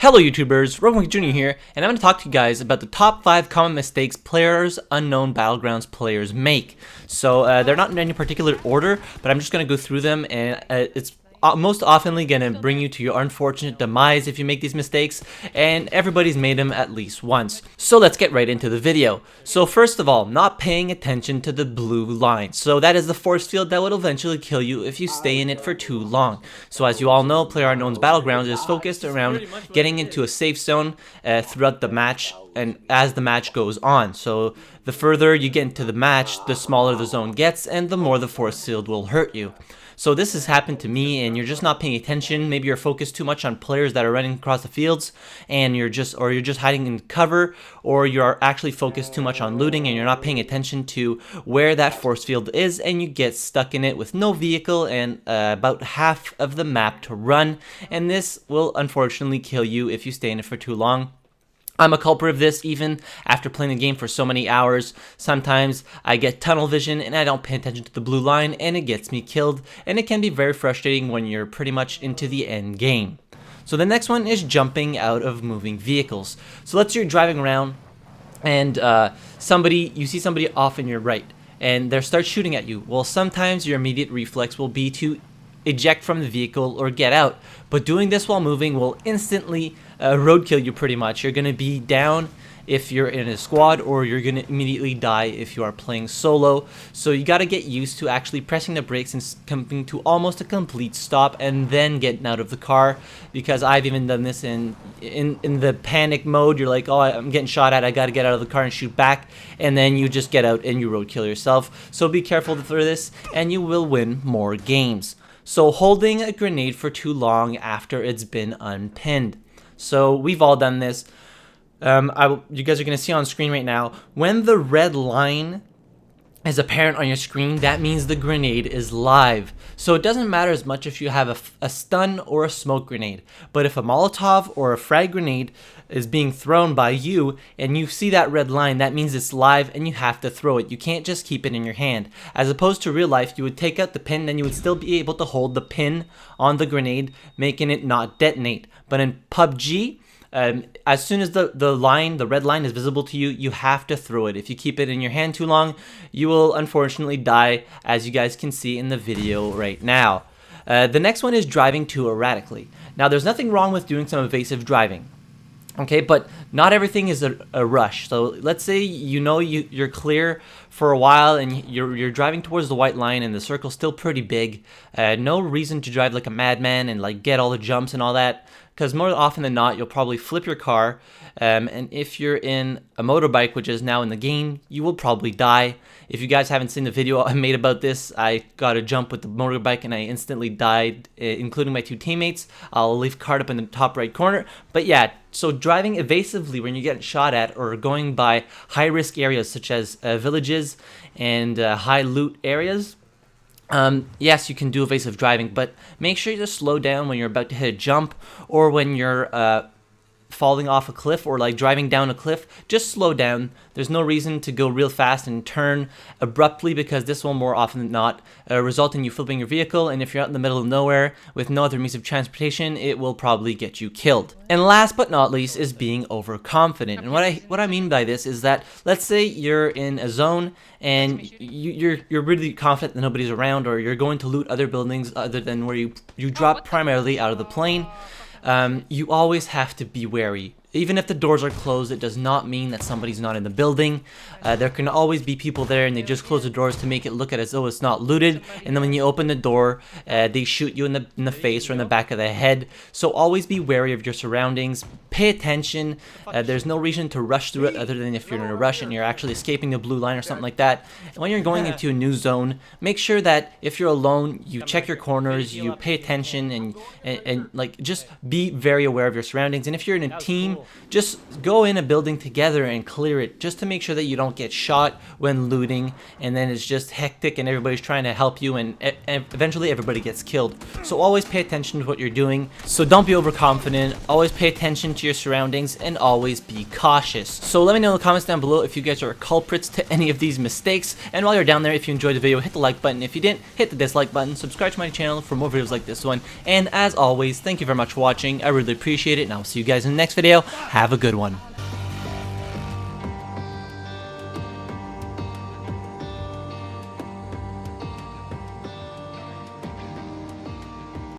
Hello YouTubers, Rogan Jr. here, and I'm going to talk to you guys about the top 5 common mistakes PlayerUnknown Battlegrounds players make. So they're not in any particular order, but I'm just going to go through them, and it's most oftenly going to bring you to your unfortunate demise if you make these mistakes, and everybody's made them at least once. So let's get right into the video. So first of all, not paying attention to the blue line. So that is the force field that would eventually kill you if you stay in it for too long. So as you all know, PlayerUnknown's Battlegrounds is focused around getting into a safe zone throughout the match and as the match goes on. So the further you get into the match, the smaller the zone gets and the more the force field will hurt you. So this has happened to me, and you're just not paying attention. Maybe you're focused too much on players that are running across the fields, and you're just hiding in cover, or you're actually focused too much on looting, and you're not paying attention to where that force field is, and you get stuck in it with no vehicle and about half of the map to run, and this will unfortunately kill you if you stay in it for too long. I'm a culprit of this even after playing the game for so many hours. Sometimes I get tunnel vision and I don't pay attention to the blue line and it gets me killed, and it can be very frustrating when you're pretty much into the end game. So the next one is jumping out of moving vehicles. So let's say you're driving around and you see somebody off in your right and they start shooting at you. Well, sometimes your immediate reflex will be to eject from the vehicle or get out, but doing this while moving will instantly roadkill you pretty much. You're going to be down if you're in a squad, or you're going to immediately die if you are playing solo. So you got to get used to actually pressing the brakes and coming to almost a complete stop and then getting out of the car, because I've even done this in the panic mode. You're like, oh, I'm getting shot at, I got to get out of the car and shoot back, and then you just get out and you roadkill yourself. So be careful for this and you will win more games. So holding a grenade for too long after it's been unpinned. So we've all done this. You guys are going to see on screen right now, when the red line is apparent on your screen, that means the grenade is live. So it doesn't matter as much if you have a stun or a smoke grenade, but if a Molotov or a frag grenade is being thrown by you and you see that red line, that means it's live and you have to throw it. You can't just keep it in your hand. As opposed to real life, you would take out the pin and you would still be able to hold the pin on the grenade, making it not detonate. But in PUBG, as soon as the red line is visible to you, you have to throw it. If you keep it in your hand too long, you will unfortunately die, as you guys can see in the video right now. The next one is driving too erratically. Now, there's nothing wrong with doing some evasive driving, okay, but not everything is a rush. So let's say you're clear for a while and you're driving towards the white line and the circle's still pretty big. No reason to drive like a madman and like get all the jumps and all that, because more often than not you'll probably flip your car, and if you're in a motorbike, which is now in the game, you will probably die. If you guys haven't seen the video I made about this, I got a jump with the motorbike and I instantly died, including my 2 teammates. I'll leave a card up in the top right corner. But yeah, so driving evasively when you get shot at, or going by high risk areas such as villages and high loot areas, yes, you can do evasive driving, but make sure you just slow down when you're about to hit a jump, or when you're falling off a cliff, or like driving down a cliff. Just slow down. There's no reason to go real fast and turn abruptly, because this will more often than not result in you flipping your vehicle, and if you're out in the middle of nowhere with no other means of transportation, it will probably get you killed. And last but not least is being overconfident. And what I mean by this is that, let's say you're in a zone and you're really confident that nobody's around, or you're going to loot other buildings other than where you drop primarily out of the plane. You always have to be wary. Even if the doors are closed, it does not mean that somebody's not in the building. There can always be people there, and they just close the doors to make it look as though it's not looted. And then when you open the door, they shoot you in the face or in the back of the head. So always be wary of your surroundings. Pay attention. There's no reason to rush through it, other than if you're in a rush and you're actually escaping the blue line or something like that. And when you're going into a new zone, make sure that if you're alone, you check your corners, you pay attention, and like just be very aware of your surroundings. And if you're in a team, just go in a building together and clear it, just to make sure that you don't get shot when looting, and then it's just hectic and everybody's trying to help you, and eventually everybody gets killed. So always pay attention to what you're doing. So don't be overconfident, always pay attention to your surroundings, and always be cautious. So let me know in the comments down below if you guys are culprits to any of these mistakes, and while you're down there, if you enjoyed the video, hit the like button. If you didn't, hit the dislike button. Subscribe to my channel for more videos like this one, and as always, thank you very much for watching. I really appreciate it, and I'll see you guys in the next video. Have a good one.